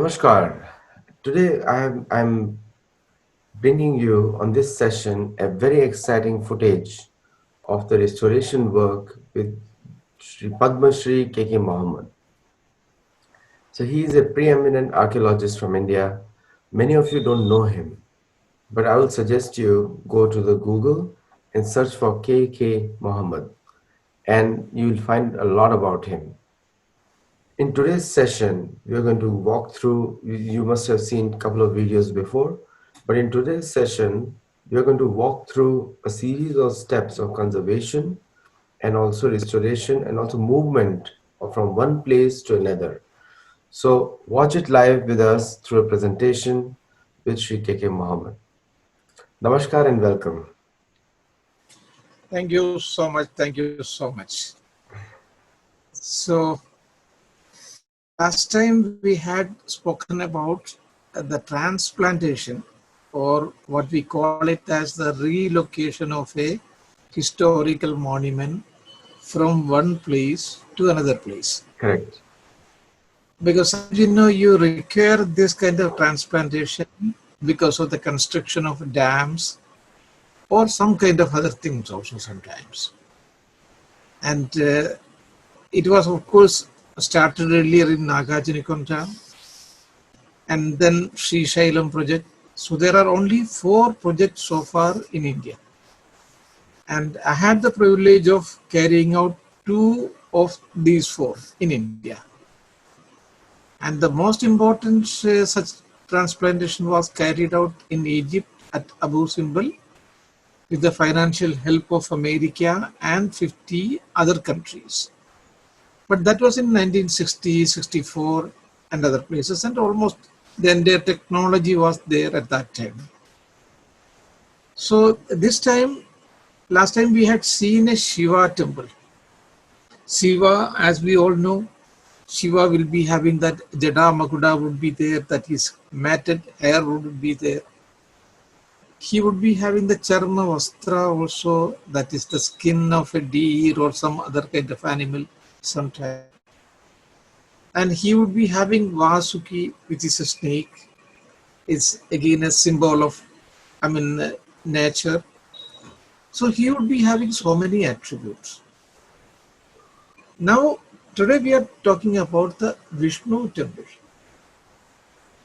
Namaskar. Today I'm bringing you on this session a very exciting footage of the restoration work with Sri Padmashree K K Mohammed. So he is a preeminent archaeologist from India. Many of you don't know him, but I will suggest you go to the Google and search for K K Mohammed and you will find a lot about him. In today's session, we are going to walk through, you must have seen a couple of videos before, but in today's session, we are going to walk through a series of steps of conservation and also restoration and also movement from one place to another. So watch it live with us through a presentation with Sri K K Mohammed. Namaskar and welcome. Thank you so much. Thank you so much. So last time we had spoken about the transplantation, or what we call it as the relocation of a historical monument from one place to another place. Correct. Because you require this kind of transplantation because of the construction of dams or some kind of other things also sometimes. And it was, of course, started earlier in Nagarjunakonda and then Sri Shailam project. So there are only 4 projects so far in India. And I had the privilege of carrying out 2 of these 4 in India. And the most important such transplantation was carried out in Egypt at Abu Simbel with the financial help of America and 50 other countries. But that was in 1960, 64 and other places, and almost the entire technology was there at that time. So this time, last time we had seen a Shiva temple. Shiva, as we all know, Shiva will be having that Jada Makuda would be there, that is matted hair would be there. He would be having the Charma Vastra also, that is the skin of a deer or some other kind of animal sometime. And he would be having Vasuki, which is a snake. It's again a symbol of, nature. So he would be having so many attributes. Now, today we are talking about the Vishnu temple.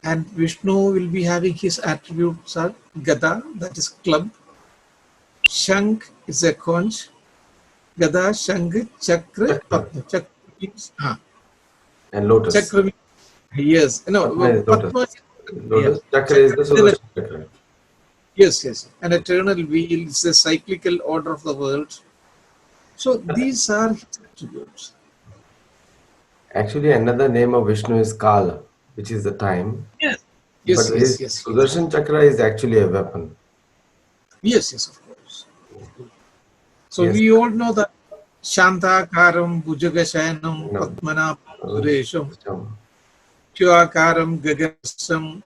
And Vishnu will be having his attributes are Gada, that is club. Shank is a conch. Gada, Shank, Chakra, Padma. Chakra means, And lotus. Chakra means, yes. No, Padma is lotus. Chakra is the Sudarshan Chakra. Yes. An eternal wheel is the cyclical order of the world. So these are his attributes. Actually, another name of Vishnu is Kala, which is the time. Yes. But his Sudarshan Chakra is actually a weapon. Yes, of course. So we all know that Shantakaram, Bhujagashayanam, Padmanabham, Suresham, Kyuakaram, Gagasam,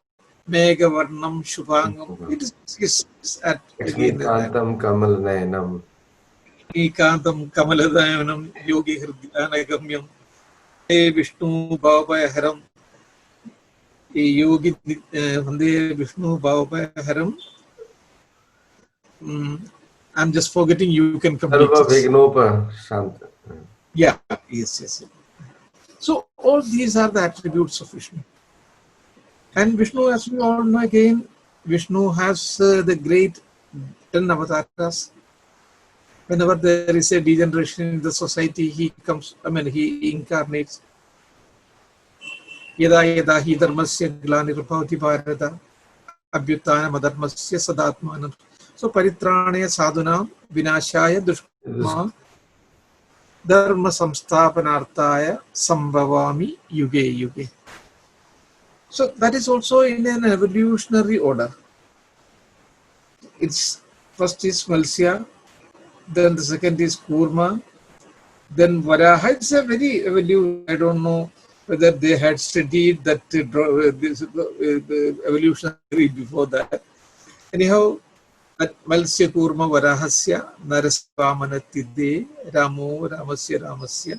Megavarnam, Shubhangam. It is at Kantam Kamalnayanam. Kantam Kamaladayanam, Yogi Hridanagamyam, Vishnu Bhavayaharam. Yogi Vande Vishnu Bhavayaharam. I'm just forgetting, you can complete this. Yeah, yes. So all these are the attributes of Vishnu. And Vishnu, as we all know again, Vishnu has the great 10 avatars. Whenever there is a degeneration in the society, he comes, he incarnates. Yada yada hi dharmasya glanirabhavati bharata abhyuttana madharmasya sadatmanam. So paritranaya sadhuna vinashaya dushma dharma samsthapanarthaya sambhavami yuge yuge. So that is also in an evolutionary order. It's first is Malsya, then the second is Kurma, then Varaha. It's a very evolution. I don't know whether they had studied that evolutionary before that. Anyhow, that Malsya Kurma Varahasya Narasvamanatide Ramo Ramasya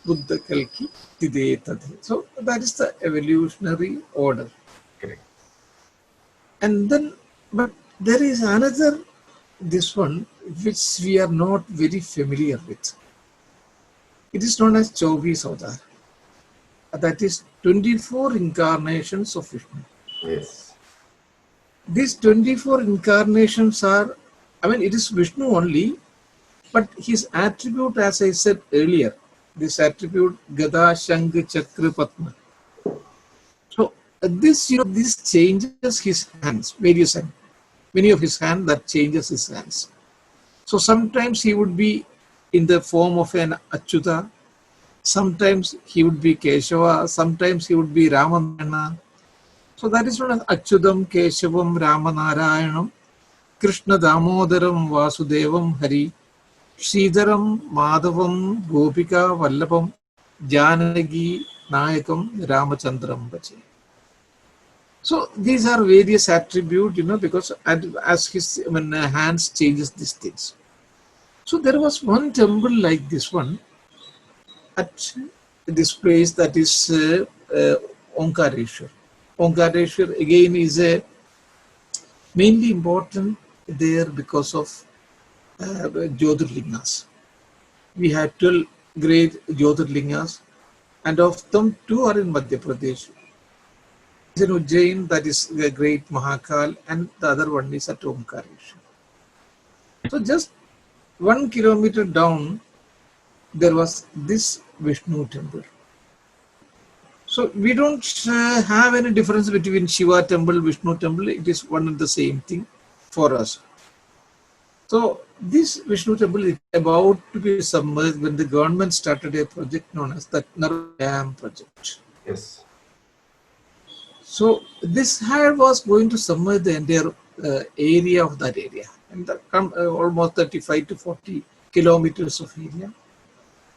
Buddha Kalki Tide Tadhe. So that is the evolutionary order. Correct. And then, but there is another, this one, which we are not very familiar with. It is known as Chovis Avatar. That is 24 incarnations of Vishnu. Yes. These 24 incarnations are, I mean, it is Vishnu only, but his attribute, as I said earlier, this attribute Gada, Shanga, Chakra, Padma. So this changes his hands, various hands. Many of his hands that changes his hands. So sometimes he would be in the form of an Achyuta, sometimes he would be Keshava, sometimes he would be Ramanarayana. So that is known as Achyutam, Keshavam, Ramanarayanam, Krishna Damodaram, Vasudevam, Hari, Sridharam, Madhavam, Gopika, Vallabham, Janagi, Nayakam, Ramachandram Bhaje. So these are various attributes, because as his hands changes these things. So there was one temple like this one at this place, that is Omkareshwar. Omkareshwar again is a mainly important there because of Jyotirlingas. We have 12 great Jyotirlingas, and of them 2 are in Madhya Pradesh. Is in Ujjain, that is the great Mahakal, and the other one is at Omkareshwar. So just 1 kilometer down, there was this Vishnu temple. So we don't have any difference between Shiva temple, Vishnu temple. It is one and the same thing for us. So this Vishnu temple is about to be submerged when the government started a project known as the Narmada Dam project. Yes. So this had was going to submerge the entire area of that area, and almost 35 to 40 kilometers of area.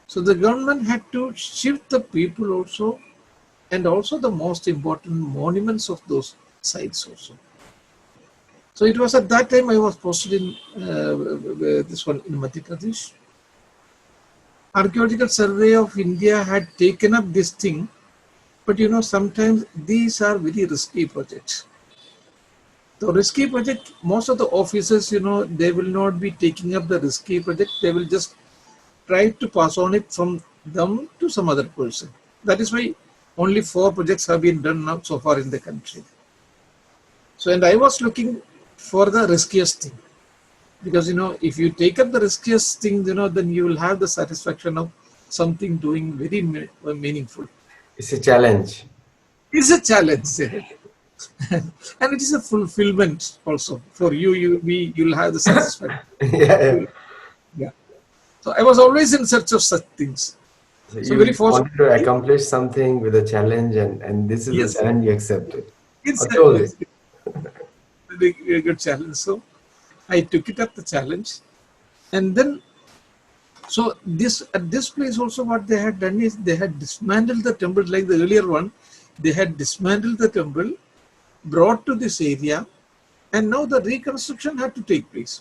So the government had to shift the people also, and also the most important monuments of those sites also. So it was at that time I was posted in this one in Madhya Pradesh. Archaeological Survey of India had taken up this thing, but sometimes these are very risky projects. The risky project, most of the officers, they will not be taking up the risky project. They will just try to pass on it from them to some other person. That is why only 4 projects have been done now so far in the country. So, and I was looking for the riskiest thing, because if you take up the riskiest thing, then you will have the satisfaction of something doing very meaningful. It's a challenge. It's a challenge, and it is a fulfillment also for you. You'll have the satisfaction. Yeah. Yeah. So I was always in search of such things. So So very you wanted to fortunately, accomplish something with a challenge, and this is the yes, challenge you accepted. it's Or chose it. a very good challenge. So I took it up the challenge, and then so this at this place also what they had done is they had dismantled the temple like the earlier one. They had dismantled the temple, brought to this area, and now the reconstruction had to take place.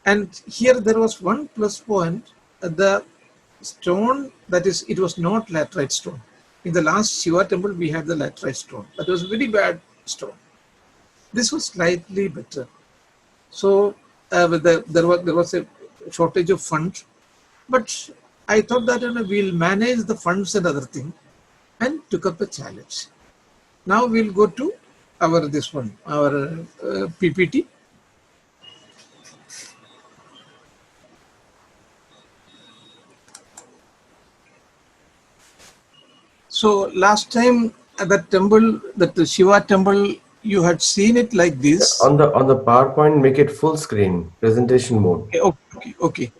And here there was one plus point: the stone, that is, it was not laterite stone. In the last Shiva temple, we had the laterite stone. That was very bad stone. This was slightly better. So there was a shortage of funds, but I thought that we'll manage the funds and other thing, and took up the challenge. Now we'll go to our PPT. So last time at that temple, that Shiva temple, you had seen it like this. On the PowerPoint, make it full screen presentation mode. Okay, okay, okay.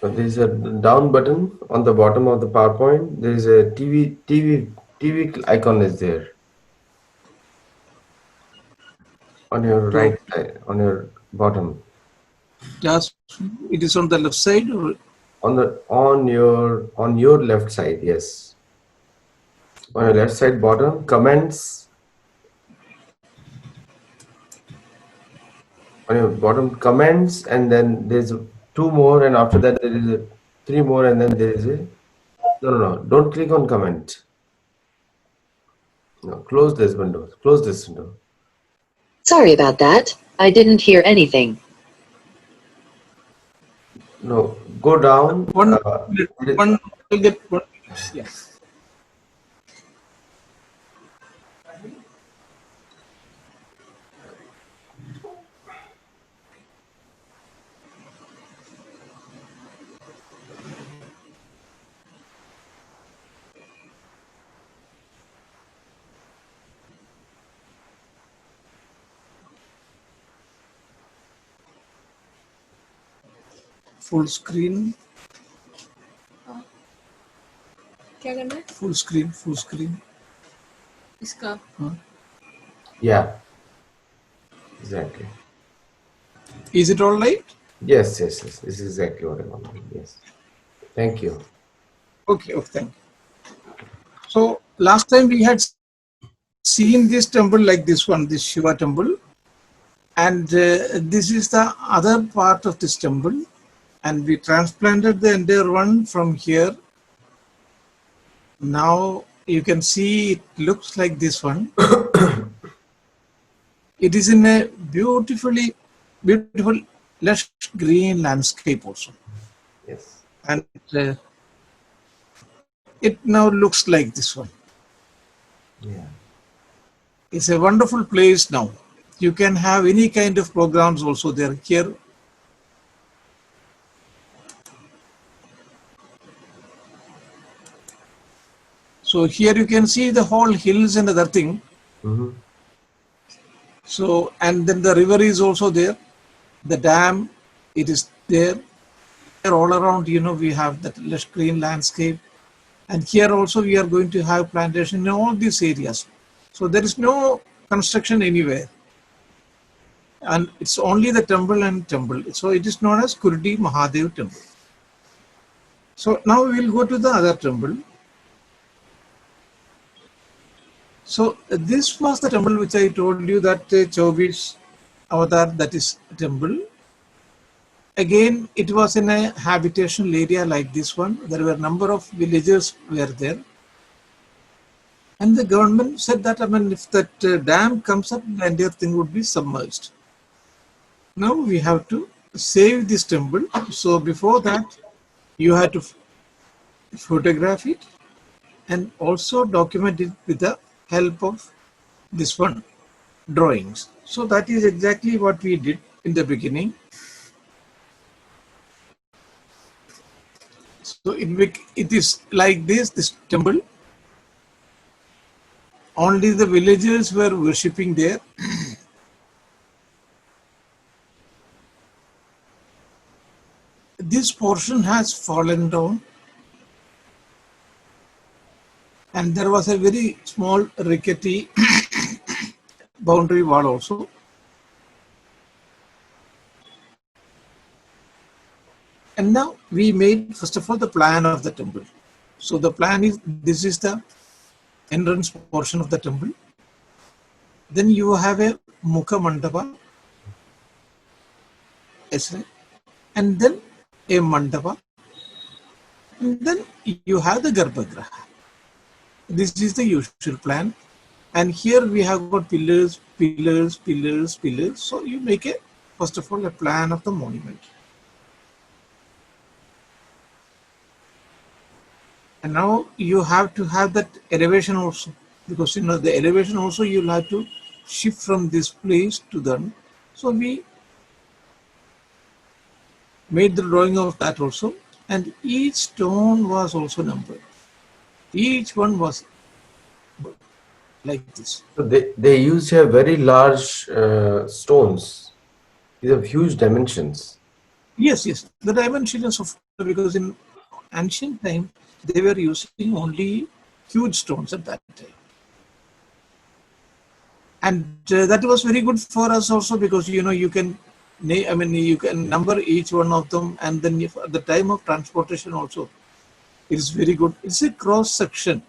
So there is a down button on the bottom of the PowerPoint. There is a TV icon is there on your To right side, on your bottom. just it is on the left side, or On your left side, yes. On your left side bottom, comments. on your bottom comments, and then there's two more, and after that there is three more, and then there is a no. Don't click on comment. No, close this window. Close this window. Sorry about that. I didn't hear anything. No, go down. One minute, one will get 1 minute. Yeah. Full screen. क्या करना है Full screen. Full screen. इसका Yeah, exactly. Is it all right? Yes. This is exactly what I want. Yes. Thank you. Okay. Okay. Thank you. So last time we had seen this temple like this one, this Shiva temple, and this is the other part of this temple, and we transplanted the entire one from here. Now you can see it looks like this one. It is in a beautiful lush green landscape also, Yes. and it now looks like this one. Yeah. It's a wonderful place now. You can have any kind of programs also there. Here, so here you can see the whole hills and other thing. Mm-hmm. So, and then the river is also there. The dam, it is there. All around, we have that lush green landscape. And here also we are going to have plantation in all these areas. So there is no construction anywhere. And it's only the temple and temple. So it is known as Kurdi Mahadev temple. So now we will go to the other temple. So this was the temple which I told you that Chobi's avataar, that is temple. Again, it was in a habitational area like this one. There were a number of villagers were there. And the government said that, if that dam comes up, the entire thing would be submerged. Now we have to save this temple. So before that, you had to photograph it and also document it with the help of this one, drawings. So that is exactly what we did in the beginning. So it is like this temple. Only the villagers were worshipping there. This portion has fallen down. And there was a very small rickety boundary wall also. And now we made, first of all, the plan of the temple. So the plan is, this is the entrance portion of the temple. Then you have a Mukha Mandapa, and then a Mandapa, and then you have the Garbhagraha. This is the usual plan. And here we have got pillars. So you make first of all, a plan of the monument. And now you have to have that elevation also, because the elevation also you'll have to shift from this place to them. So we made the drawing of that also, and each stone was also numbered. Each one was like this. So they used here very large stones. These have huge dimensions. Yes. The dimensions of, because in ancient time they were using only huge stones at that time. And that was very good for us also, because you can you can number each one of them, and then at the time of transportation also it is very good. It's a cross section.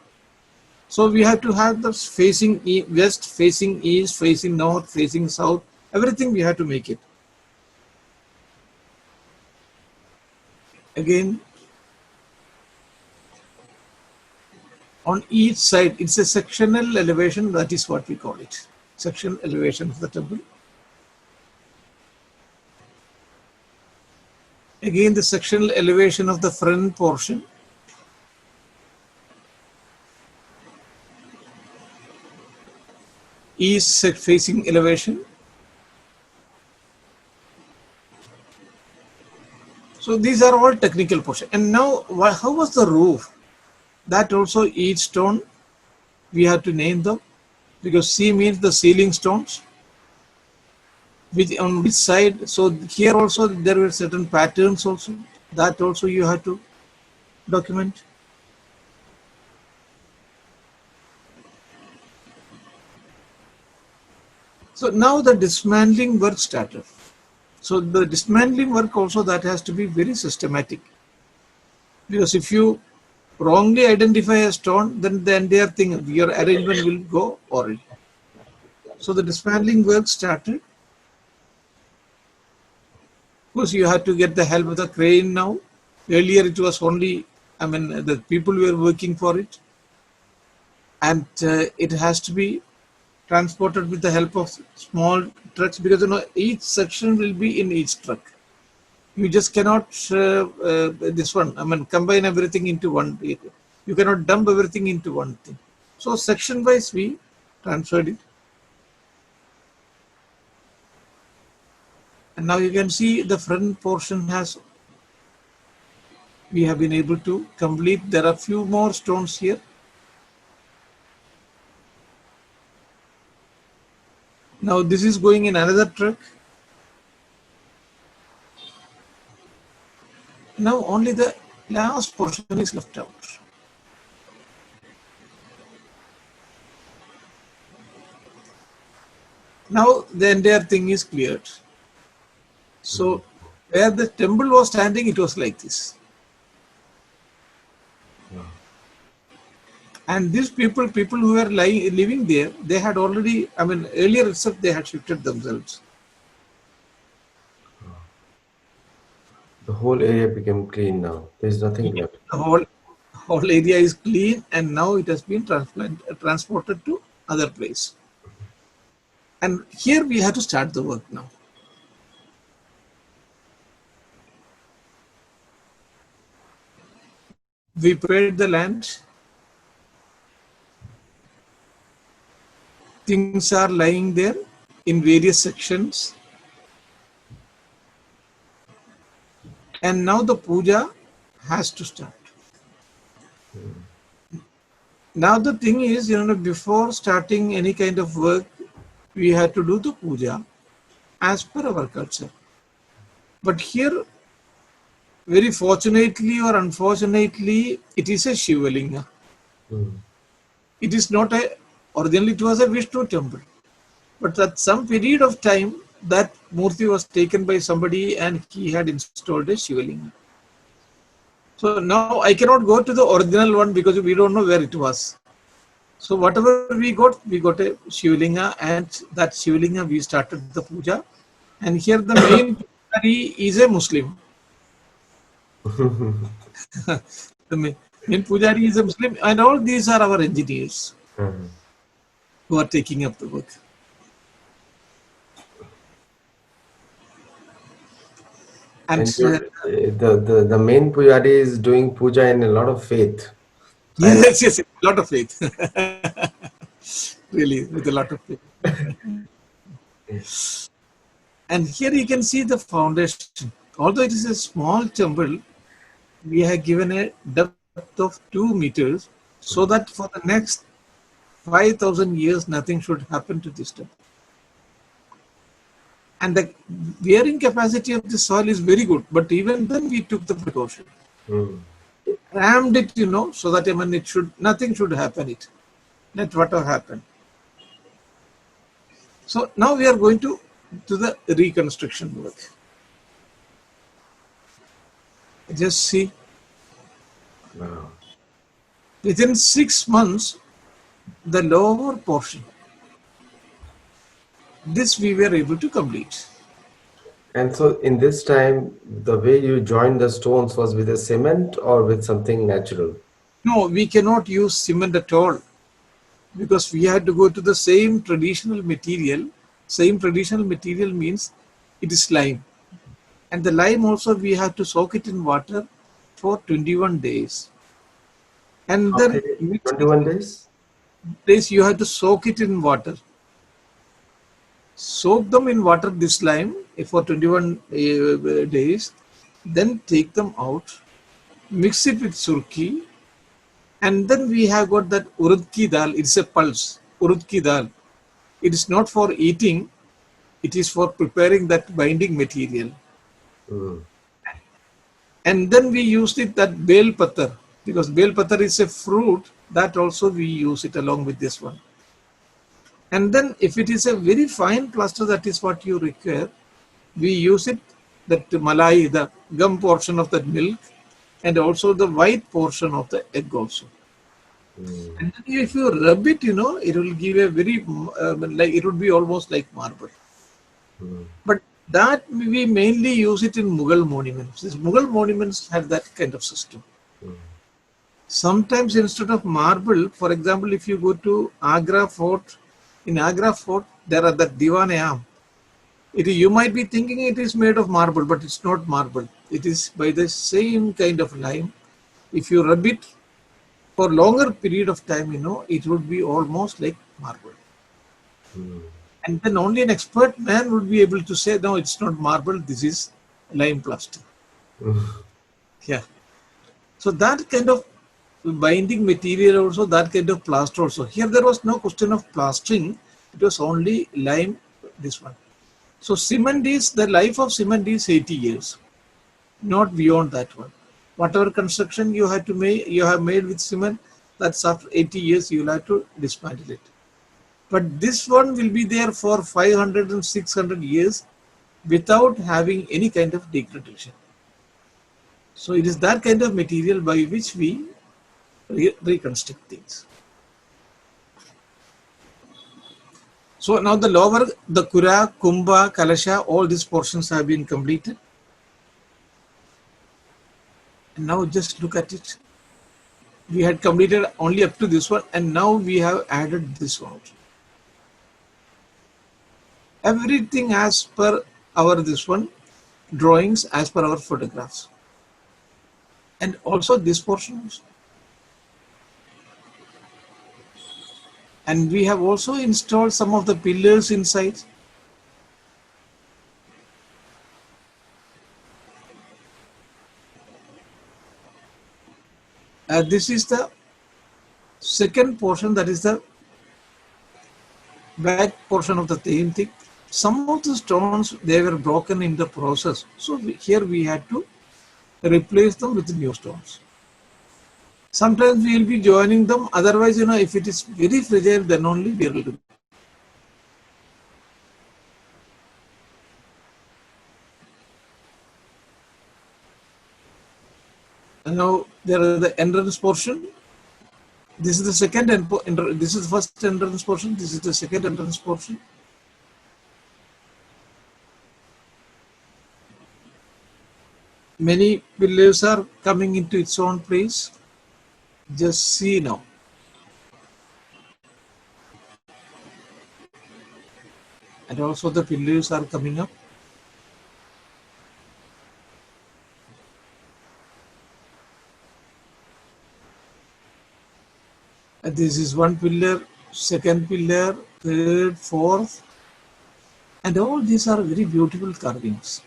So we have to have the facing west, facing east, facing north, facing south, everything we have to make it. Again, on each side, it's a sectional elevation, that is what we call it. Sectional elevation of the temple. Again, the sectional elevation of the front portion. East facing elevation. So these are all technical portion. And now, how was the roof? That also each stone, we have to name them, because C means the ceiling stones. On which side? So here also there were certain patterns also. That also you have to document. So now the dismantling work started. So the dismantling work also, that has to be very systematic. Because if you wrongly identify a stone, then the entire thing, your arrangement will go awry. So the dismantling work started. Of course, you have to get the help of the crane now. Earlier it was only, the people were working for it. And it has to be transported with the help of small trucks, because each section will be in each truck. You just cannot combine everything into one. You cannot dump everything into one thing. So section wise we transferred it. And now you can see the front portion we have been able to complete. There are few more stones here. Now this is going in another truck. Now only the last portion is left out. Now the entire thing is cleared. So where the temple was standing, it was like this. And these people who were living there, they had already, earlier itself they had shifted themselves. The whole area became clean now. There's nothing left. The whole area is clean, and now it has been transported to other place. And here we have to start the work now. We prepared the land. Things are lying there in various sections. And now the puja has to start. Now the thing is, before starting any kind of work, we had to do the puja as per our culture. But here, very fortunately or unfortunately, it is a Shivalinga. It is not originally it was a Vishnu temple. But at some period of time, that Murti was taken by somebody and he had installed a Shivalinga. So now I cannot go to the original one because we don't know where it was. So whatever we got a Shivalinga, and that Shivalinga we started the puja. And here the main pujari is a Muslim. The main pujari is a Muslim, and all these are our engineers who are taking up the work. And the main pujari is doing puja in a lot of faith. yes, a lot of faith. Really, with a lot of faith. And here you can see the foundation. Although it is a small temple, we have given a depth of 2 meters, so that for the next 5,000 years, nothing should happen to this temple. And the bearing capacity of the soil is very good, but even then we took the precaution. Rammed it, so that nothing should happen. Let whatever happen. So now we are going to the reconstruction work. Just see. Wow. Within 6 months, the lower portion, this we were able to complete. And so in this time, the way you joined the stones was with a cement or with something natural? No, we cannot use cement at all because we had to go to the same traditional material. Same traditional material means it is lime. And the lime also we have to soak it in water for 21 days. And How many then days? mix it 21 days? days you have to soak it in water. Soak them in water, this lime, for 21 days. Then take them out, mix it with surki, and then we have got that urad ki dal. It's a pulse, urad ki dal. It is not for eating, it is for preparing that binding material. Mm. And then we used it that bel patar, because bel patar is a fruit, that also we use it along with this one. And then if it is a very fine plaster, that is what you require, we use it, that malai, the gum portion of that milk, and also the white portion of the egg also. Mm. And then if you rub it, it will give a very, like it would be almost like marble. Mm. But that we mainly use it in Mughal monuments. These Mughal monuments had that kind of system. Mm. Sometimes instead of marble, for example, if you go to Agra Fort, in Agra Fort, there are the Diwan-e-Am. You might be thinking it is made of marble, but it's not marble. It is by the same kind of lime. If you rub it for longer period of time, it would be almost like marble. Mm. And then only an expert man would be able to say, no, it's not marble, this is lime plaster. Mm. Yeah. So that kind of binding material also, that kind of plaster also. Here there was no question of plastering, it was only lime, this one. So cement is, the life of cement is 80 years, not beyond that one. Whatever construction you have made with cement, that's after 80 years you will have to dismantle it. But this one will be there for 500 and 600 years without having any kind of degradation. So it is that kind of material by which we reconstruct things. So now the lower, the Kura, Kumbha, Kalasha, all these portions have been completed. And now just look at it. We had completed only up to this one, and now we have added this one. Everything as per our this one, drawings as per our photographs. And also this portion also. And we have also installed some of the pillars inside. This is the second portion, that is the back portion of the same thing. Some of the stones, they were broken in the process. So here we had to replace them with new stones. Sometimes we will be joining them. Otherwise, if it is very fragile, then only we will do. And now there is the entrance portion. This is the second this is the first entrance portion. This is the second entrance portion. Many pillars are coming into its own place. Just see now. And also the pillars are coming up. And this is one pillar, second pillar, third, fourth. And all these are very beautiful carvings.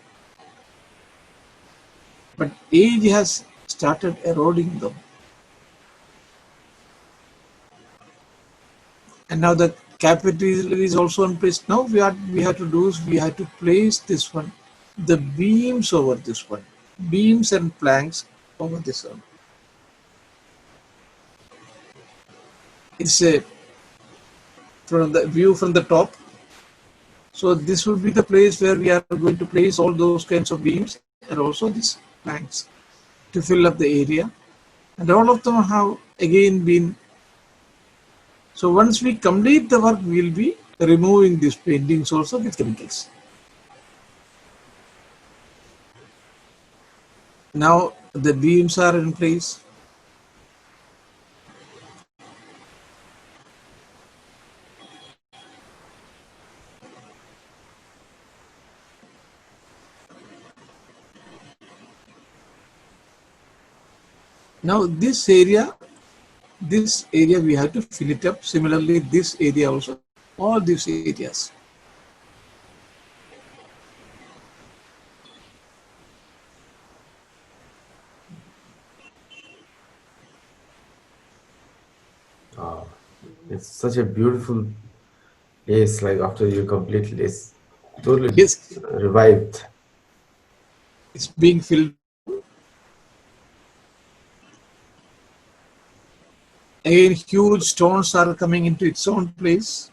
But age has started eroding them. And now the capital is also in place. Now we have to do is we have to place this one, the beams over this one, beams and planks over this one. It's a from the view from the top. So this would be the place where we are going to place all those kinds of beams and also these planks to fill up the area. And all of them have again been. So once we complete the work, we will be removing these paintings also with chemicals. Now the beams are in place. Now this area we have to fill it up. Similarly, this area also, all these areas. Ah, it's such a beautiful place. Like after you complete it, it's totally Yes, revived. it's being filled. Again, huge stones are coming into its own place.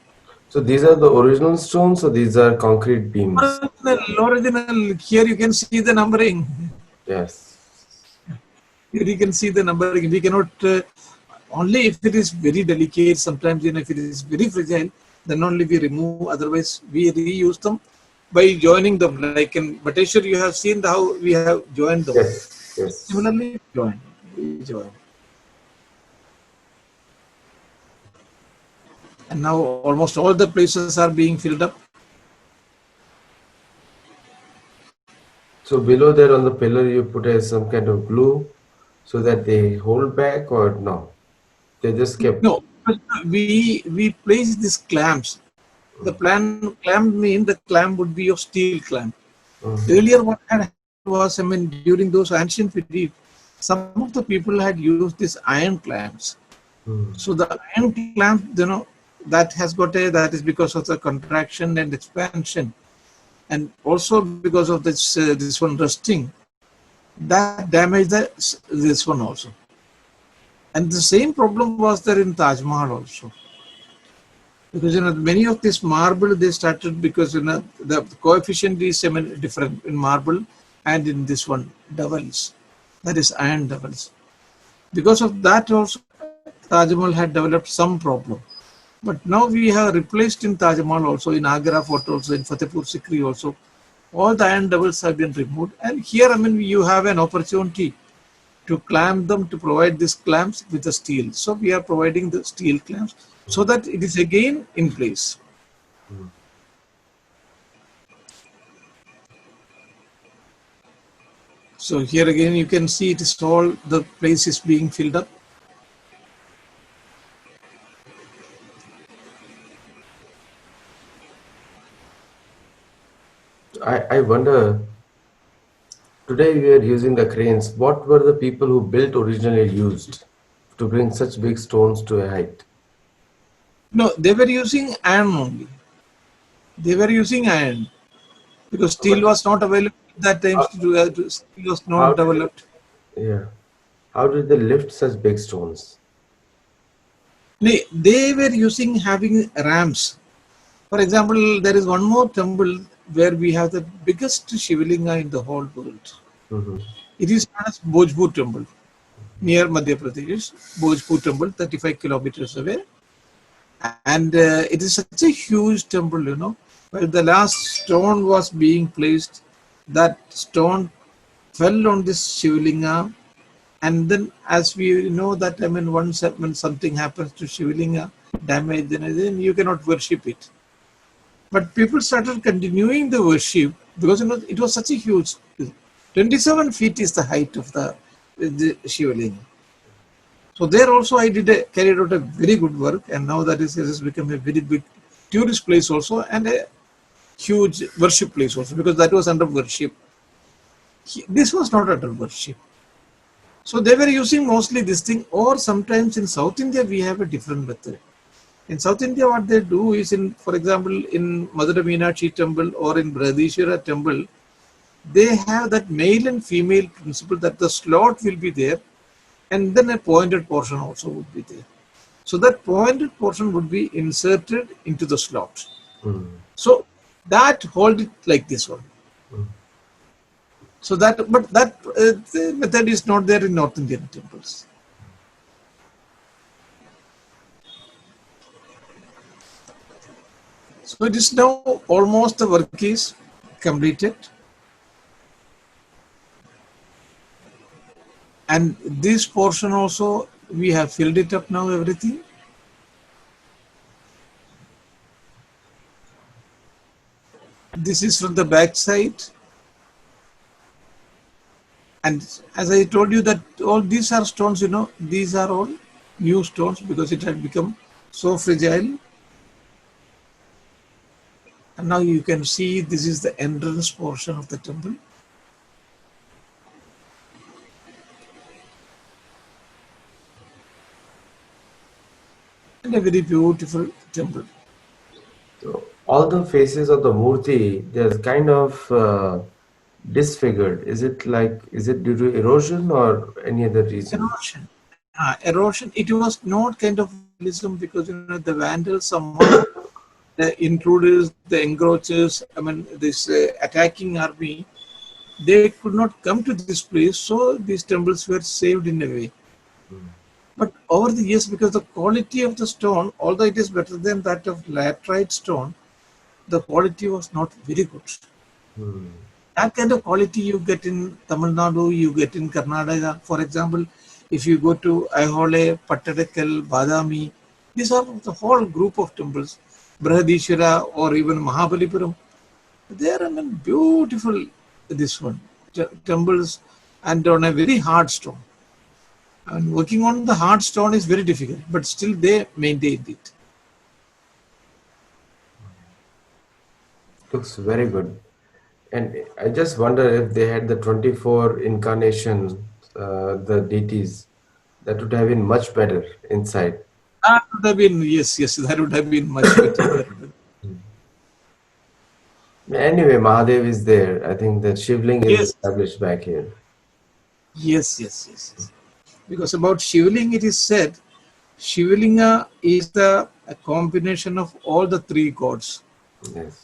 So these are the original stones, or these are concrete beams? Original. Here you can see the numbering. Yes. Here you can see the numbering. We cannot only if it is very delicate. Sometimes, if it is very fragile, then only we remove. Otherwise, we reuse them by joining them. Like in Bateshwar, you have seen how we have joined them. Yes. Yes. Similarly, we join. And now almost all the places are being filled up. So below there on the pillar, you put some kind of glue so that they hold back, or no? They just kept. No, we place these clamps. The clamp mean the clamp would be of steel clamp. Mhm. Earlier, what had happened was, during those ancient period, some of the people had used these iron clamps. Mhm. So the iron clamp, that has got that is because of the contraction and expansion, and also because of this one rusting, that damaged this one also. And the same problem was there in Taj Mahal also. Because many of this marble they started because the coefficient is different in marble and in this one doubles, that is iron doubles. Because of that also Taj Mahal had developed some problem. But now we have replaced in Taj Mahal also, in Agra Fort also, in Fatehpur Sikri also. All the iron doubles have been removed, and here you have an opportunity to clamp them, to provide these clamps with the steel. So we are providing the steel clamps so that it is again in place. Mhm. So here again you can see it is all the place is being filled up. I wonder, today we are using the cranes. What were the people who built originally used to bring such big stones to a height? No, they were using iron only. They were using iron because steel But was not available at that time. how, Steel was not how did developed. yeah? How did they lift such big stones? They were using having ramps. For example, there is one more temple where we have the biggest Shivalinga in the whole world. Hmm. It is known as Bhojpur temple near Madhya Pradesh. Bhojpur temple, 35 kilometers away. And it is such a huge temple, where the last stone was being placed. That stone fell on this Shivalinga. And then, as we know that, once when something happens to Shivalinga, damage, then you cannot worship it. But people started continuing the worship because it was such a huge, 27 feet is the height of the Shivalinga. So there also I carried out a very good work, and now that it has become a very big tourist place also and a huge worship place also, because that was under worship. This was not under worship. So they were using mostly this thing, or sometimes in South India we have a different method. In South India, what they do is, for example, in Madurai Meenakshi temple or in Bradishwara temple, they have that male and female principle that the slot will be there, and then a pointed portion also would be there. So that pointed portion would be inserted into the slot. Mm. So that hold it like this one. Mm. So that the method is not there in North Indian temples. So it is now almost the work is completed. And this portion also, we have filled it up now, everything. This is from the back side. And as I told you that all these are stones, these are all new stones because it had become so fragile. And now you can see this is the entrance portion of the temple. And a very beautiful temple. So all the faces of the murti, they're kind of disfigured. Is it due to erosion or any other reason? Erosion. Erosion, it was not kind of vandalism because the Vandals somehow, the intruders, the encroachers, this attacking army, they could not come to this place, so these temples were saved in a way. But over the years, because the quality of the stone, although it is better than that of laterite stone, the quality was not very good. Hmm. That kind of quality you get in Tamil Nadu, you get in Karnataka. For example, if you go to Aihole, Pattadakal, Badami, these are the whole group of temples, Brihadishwara or even Mahabalipuram. They are beautiful, this one, temples, and on a very hard stone. And working on the hard stone is very difficult, but still they maintained it. Looks very good. And I just wonder if they had the 24 incarnations, the deities, that would have been much better inside. That would have been, yes, that would have been much better. Anyway, Mahadev is there. I think that Shivling is Yes, established back here. yes. Because about Shivling, it is said, Shivlinga is a combination of all the three gods. Yes.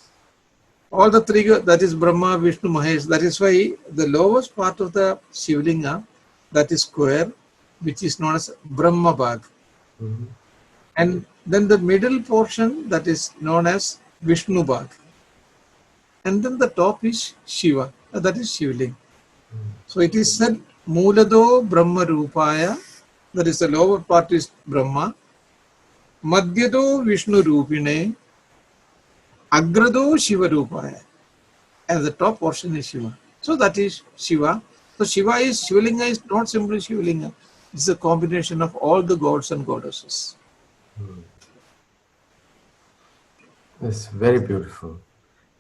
All the three, that is Brahma, Vishnu, Mahesh. That is why the lowest part of the Shivlinga, that is square, which is known as Brahma Bhag. Mhm. And then the middle portion, that is known as Vishnu Bhag. And then the top is Shiva, that is Shivling. So it is said, Mulado Brahma Rupaya, that is the lower part is Brahma, Madhyado Vishnu Rupine, Agrado Shiva Rupaya, and the top portion is Shiva. So that is Shiva. So Shivalinga is not simply Shivalinga. It's a combination of all the gods and goddesses. It's very beautiful.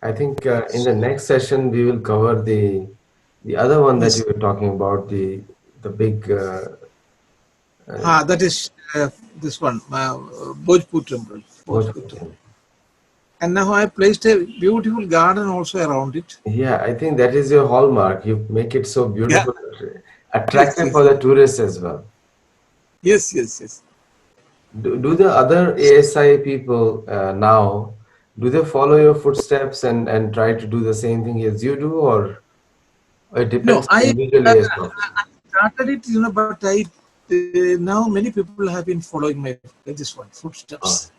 I think in the next session we will cover the other one that Yes. you were talking about, the big That is this one, Bhojpur temple. Bhojpur temple. Bhojpuri. And now I placed a beautiful garden also around it. Yeah, I think that is your hallmark. You make it so Yeah. beautiful, attractive Yes. for the tourists as well. Yes. Do the other ASI people now, do they follow your footsteps and try to do the same thing as you do, or it No, depends on I individual ASI? started it, but now many people have been following my this one Oh, footsteps.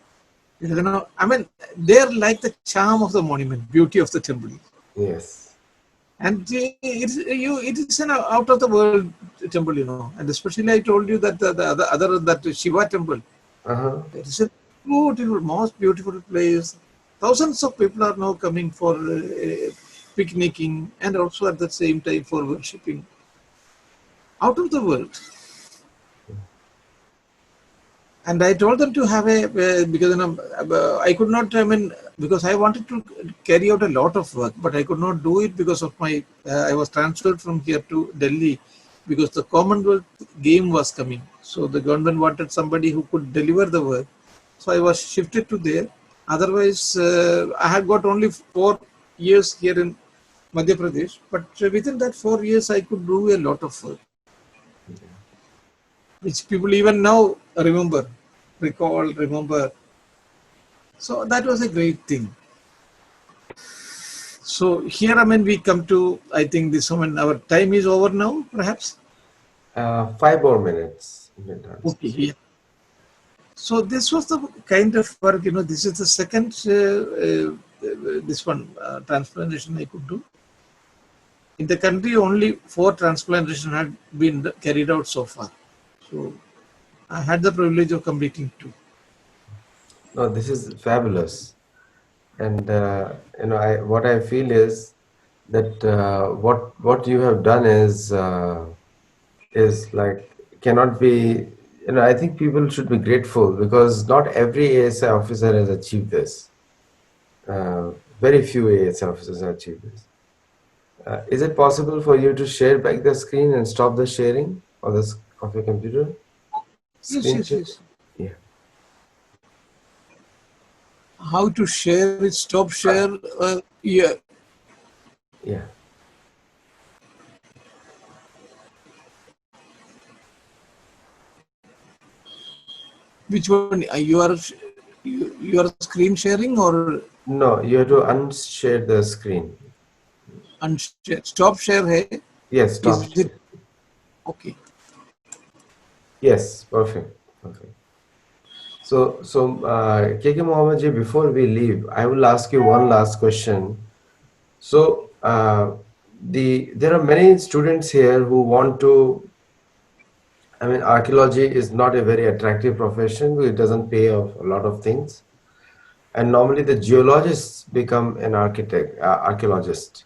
They're like the charm of the monument, beauty of the temple, yes. and it is an out of the world temple, and especially I told you that the other that Shiva temple, Uh-huh. it is a beautiful, most beautiful place. Thousands of people are now coming for picnicking and also at the same time for worshipping. Out of the world. And I told them to have because I could not, because I wanted to carry out a lot of work, but I could not do it because of I was transferred from here to Delhi because the Commonwealth game was coming. So the government wanted somebody who could deliver the work. So I was shifted to there. Otherwise, I had got only 4 years here in Madhya Pradesh, but within that 4 years, I could do a lot of work, which people even now remember. So that was a great thing. So here, we come to, I think this one, our time is over now, perhaps. 5 more minutes. We're done. Okay. Yeah. So this was the kind of work, this is the second, this one, transplantation I could do. In the country, only 4 transplantations had been carried out so far. So I had the privilege of completing 2. No, this is fabulous. And what I feel is that what you have done is like cannot be. I think people should be grateful because not every ASI officer has achieved this. Very few ASI officers have achieved this. Is it possible for you to share back the screen and stop the sharing of your computer Yes, screen yes, share? yes. Yeah, How to share it, stop share, yeah. yeah. Which one? You are screen sharing or No, you have to unshare the screen. unshare? Stop share hai? Yes, stop Is it share. okay? Yes, perfect, perfect. So, KK Mohammed ji, before we leave, I will ask you one last question. So, there are many students here who want to. I mean, archaeology is not a very attractive profession. It doesn't pay off a lot of things, and normally the geologists become an archaeologist.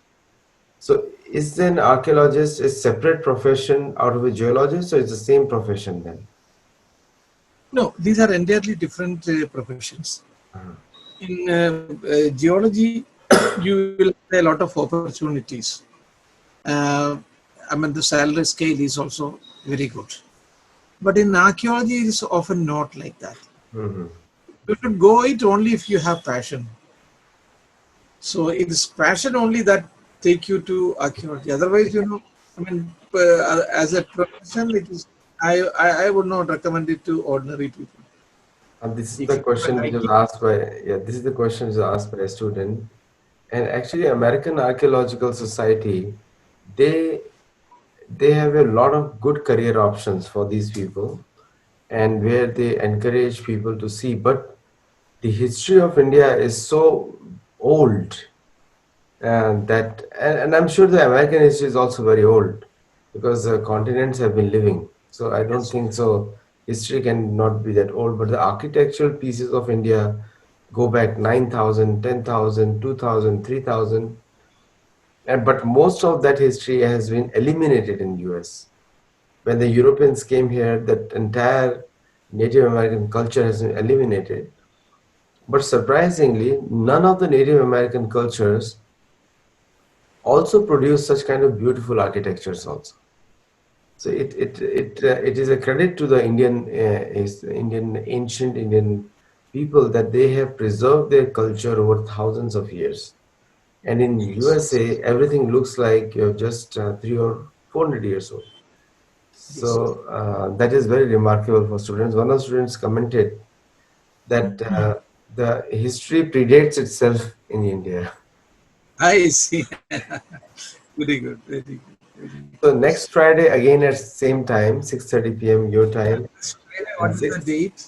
So, is an archaeologist a separate profession out of a geologist, or it's the same profession then? No, these are entirely different professions. Uh-huh. In geology, you will have a lot of opportunities. Uh, I mean, the salary scale is also very good. But in archaeology, it is often not like that. Mhm. You should go it only if you have passion. So it is passion only that take you to archaeology. Otherwise, I mean, as a profession, it is. I would not recommend it to ordinary people. This is If the you question which like was it, asked by, yeah, this is the question which was asked by a student. And actually, American Archaeological Society, they they have a lot of good career options for these people, and where they encourage people to see. But the history of India is so old, and I'm sure the American history is also very old because the continents have been living. So I don't yes, think so. History can not be that old, but the architectural pieces of India go back 9,000, 10,000, 2,000, 3,000, and but most of that history has been eliminated in US. When the Europeans came here, that entire Native American culture has been eliminated. But surprisingly, none of the Native American cultures also produce such kind of beautiful architectures also. So it is a credit to the Indian ancient Indian people that they have preserved their culture over thousands of years. And in yes, USA, everything looks like you're just 300 or 400 years old. yes. So that is very remarkable for students. One of the students commented that the history predates itself in India. I see. Very good, very good, very So nice. next Friday again at same time, 6:30 p.m. your Yeah. time, What and is the six. date?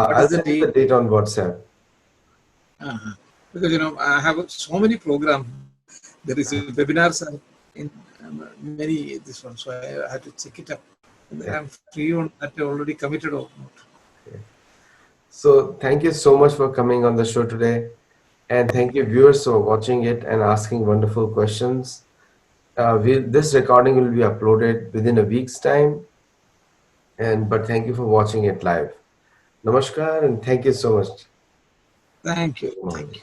What I'll is the send you the date? date on WhatsApp. Uh-huh. Because I have so many programs. There is webinars in many this one, so I had to check it up. Whether Yeah. I'm free on that already committed or not. Yeah. So thank you so much for coming on the show today, and thank you viewers for watching it and asking wonderful questions. This recording will be uploaded within a week's time, and but thank you for watching it live. Namaskar and thank you so much. Thank you, thank you.